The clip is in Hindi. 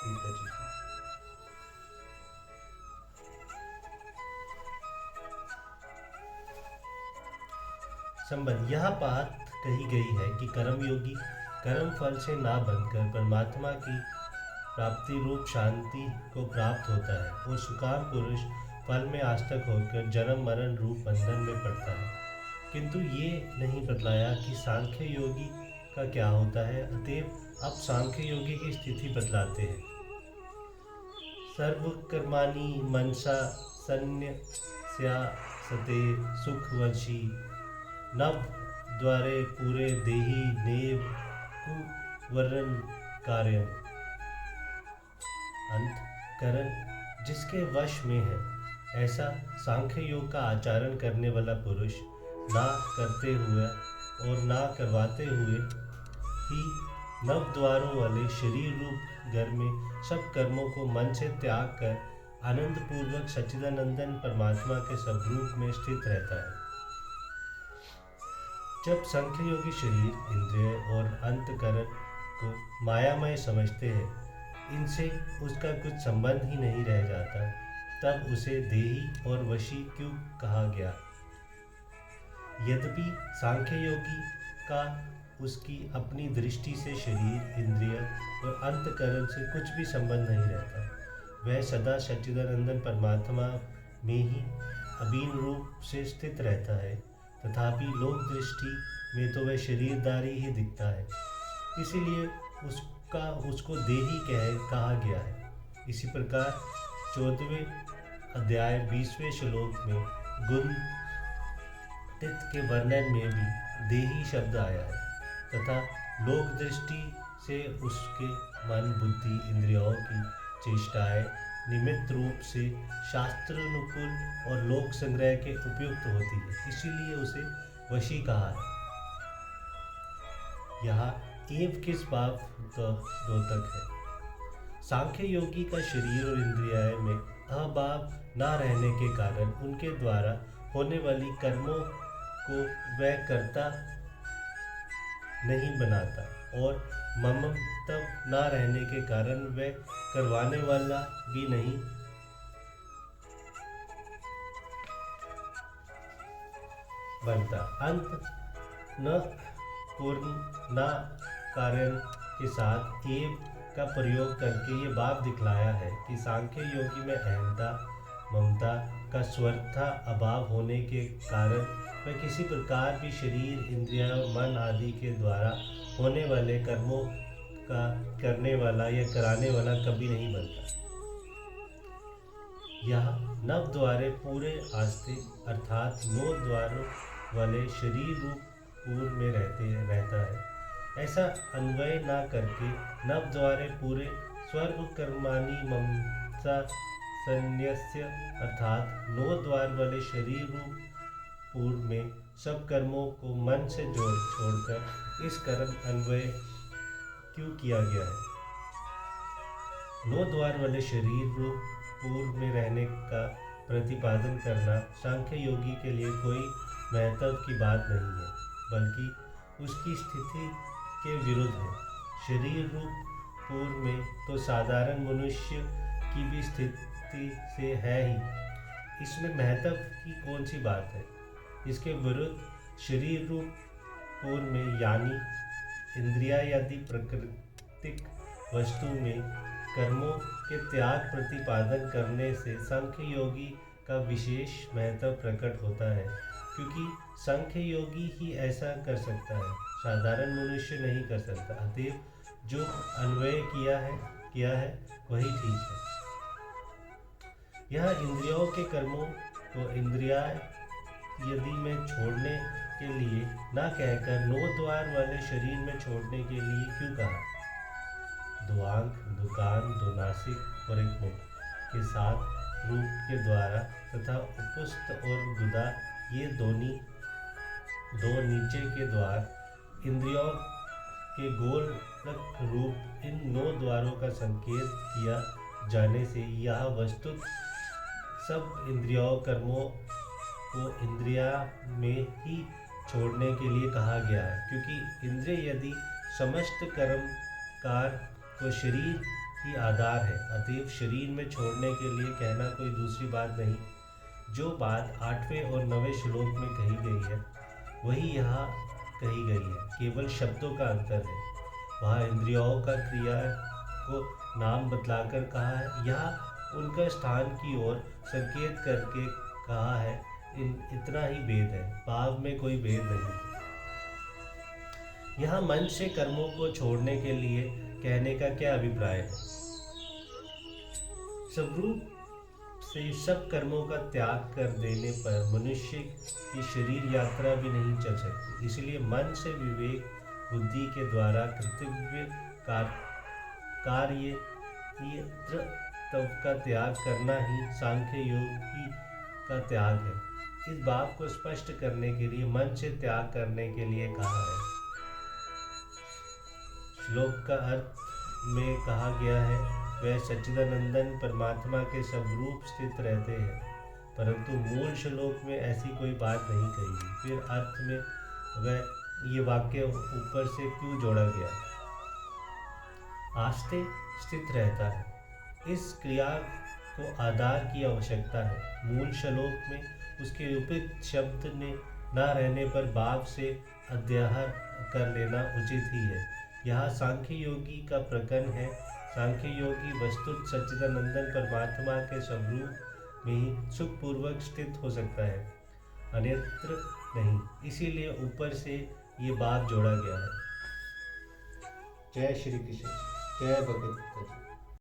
ठीक है जी। संबंध, यह बात कही गई है कि कर्मयोगी कर्म फल से ना बनकर परमात्मा की प्राप्ति रूप शांति को प्राप्त होता है और सुकाम पुरुष फल में आसक्त होकर जन्म मरण रूप बंधन में पड़ता है। किंतु ये नहीं बतलाया कि सांख्य योगी का क्या होता है। अतएव अब सांख्य योगी की स्थिति बतलाते हैं। सर्वकर्माणि मनसा सन्न्यस्यासते सुखवशी नव द्वारे पूरे देहि नेव कुवरन कार्यम। अंतकरण जिसके वश में है, ऐसा सांख्य योग का आचरण करने वाला पुरुष ना करते हुए और ना करवाते हुए ही नव द्वारों वाले शरीर रूप घर में सब कर्मों को मन से त्याग कर आनंद पूर्वक सच्चिदानंदन परमात्मा के स्वरूप में स्थित रहता है। जब सांख्य योगी शरीर इंद्रिय और अंतकरण को मायामय समझते हैं, इनसे उसका कुछ संबंध ही नहीं रह जाता, तब उसे देही और वशी क्यों कहा गया। यद्यपि सांख्य योगी का उसकी अपनी दृष्टि से शरीर इंद्रिय और अंतकरण से कुछ भी संबंध नहीं रहता, वह सदा सच्चिदानंदन परमात्मा में ही अभिन्न रूप से स्थित रहता है, तथापि लोक दृष्टि में तो वह शरीरधारी ही दिखता है, इसीलिए उसको देही कहा गया है। इसी प्रकार 14वें अध्याय 20वें श्लोक में गुण के वर्णन में भी देही शब्द आया है तथा लोक दृष्टि से उसके मन बुद्धि इंद्रियों की चेष्टाएं निमित्त रूप से शास्त्रानुकूल और लोक संग्रह के उपयुक्त होती है, इसीलिए उसे वशी कहा है। यहाँ एव किस भाव द्योतक है। सांख्य योगी का शरीर और इंद्रियाएं में अभाव न रहने के कारण उनके द्वारा होने वाली कर्मों को वह करता नहीं बनाता और ममत्व न रहने के कारण वह करवाने वाला भी नहीं बनता। अंत न पूर्ण न कारण के साथ एव का प्रयोग करके ये भाव दिखलाया है कि सांख्य योगी में अहंता ममता का स्वर्थता अभाव होने के कारण वह किसी प्रकार भी शरीर इंद्रिया और मन आदि के द्वारा होने वाले कर्मों का करने वाला या कराने वाला कभी नहीं बनता। यह नव द्वारे पूरे आस्ते अर्थात 9 द्वारों वाले शरीर रूप पूर्व में रहता है। ऐसा अन्वय न करके नव द्वारे पूरे स्वर्ग कर्माणि ममसा संन्यस्य अर्थात 9 द्वार वाले शरीर रूप पूर्व में सब कर्मों को मन से छोड़कर इस कर्म अन्वय क्यों किया गया है। 9 द्वार वाले शरीर रूप पूर्व में रहने का प्रतिपादन करना सांख्य योगी के लिए कोई महत्व की बात नहीं है, बल्कि उसकी स्थिति के विरुद्ध है। शरीर रूप पूर्व में तो साधारण मनुष्य की भी स्थिति से है ही, इसमें महत्व की कौन सी बात है। इसके विरुद्ध शरीर रूप पूर्व में यानी इंद्रिया आदि प्राकृतिक वस्तु में कर्मों के त्याग प्रतिपादन करने से सांख्य योगी का विशेष महत्व प्रकट होता है, क्योंकि सांख्य योगी ही ऐसा कर सकता है, साधारण मनुष्य नहीं कर सकता। अतएव जो अन्वय किया है वही ठीक है। यह इंद्रियों के कर्मों को इंद्रिया यदि में छोड़ने के लिए ना कहकर 9 द्वार वाले शरीर में छोड़ने के लिए क्यों कहा। दो आंख, दो कान, दो नासिक और एक मुख के साथ रूप के द्वारा तथा उपस्थ और गुदा ये दो नीचे के द्वार इंद्रियों के गोलक रूप इन 9 द्वारों का संकेत किया जाने से यह वस्तु सब इंद्रियों कर्मों को इंद्रिया में ही छोड़ने के लिए कहा गया है, क्योंकि इंद्रिय यदि समस्त कर्मकार को शरीर ही आधार है। अतएव शरीर में छोड़ने के लिए कहना कोई दूसरी बात नहीं। जो बात 8वें और 9वें श्लोक में कही गई है वही यहाँ कही गई है, केवल शब्दों का अंतर है। वहाँ इंद्रियों का क्रिया को नाम बतलाकर कहा है, यहाँ उनका स्थान की ओर संकेत करके कहा है। इतना ही भेद है, भाव में कोई भेद नहीं। यहाँ मन से कर्मों को छोड़ने के लिए कहने का क्या अभिप्राय है? स्वरूप से सब कर्मों का त्याग कर देने पर मनुष्य की शरीर यात्रा भी नहीं चल सकती। इसलिए मन से विवेक बुद्धि के द्वारा कर्तव्य कार्य तव का त्याग करना ही सांख्य योगी का त्याग है। इस बात को स्पष्ट करने के लिए मन से त्याग करने के लिए कहा है। श्लोक का अर्थ में कहा गया है, वह सच्चिदानंदन परमात्मा के स्वरूप स्थित रहते हैं, परंतु मूल श्लोक में ऐसी कोई बात नहीं कही। फिर अर्थ में वह ये वाक्य ऊपर से क्यों जोड़ा गया? आस्ते स्थित रहता है, इस क्रिया को आधार की आवश्यकता है। मूल श्लोक में उसके उपयुक्त शब्द ने न रहने पर भाव से अध्याहार कर लेना उचित ही है। यहाँ सांख्य योगी का प्रकरण है। सांख्य योगी वस्तुत सच्चिदानंदन परमात्मा के स्वरूप में ही सुखपूर्वक स्थित हो सकता है, अन्यत्र नहीं। इसीलिए ऊपर से ये बात जोड़ा गया है। जय श्री कृष्ण, जय भगवत गीता।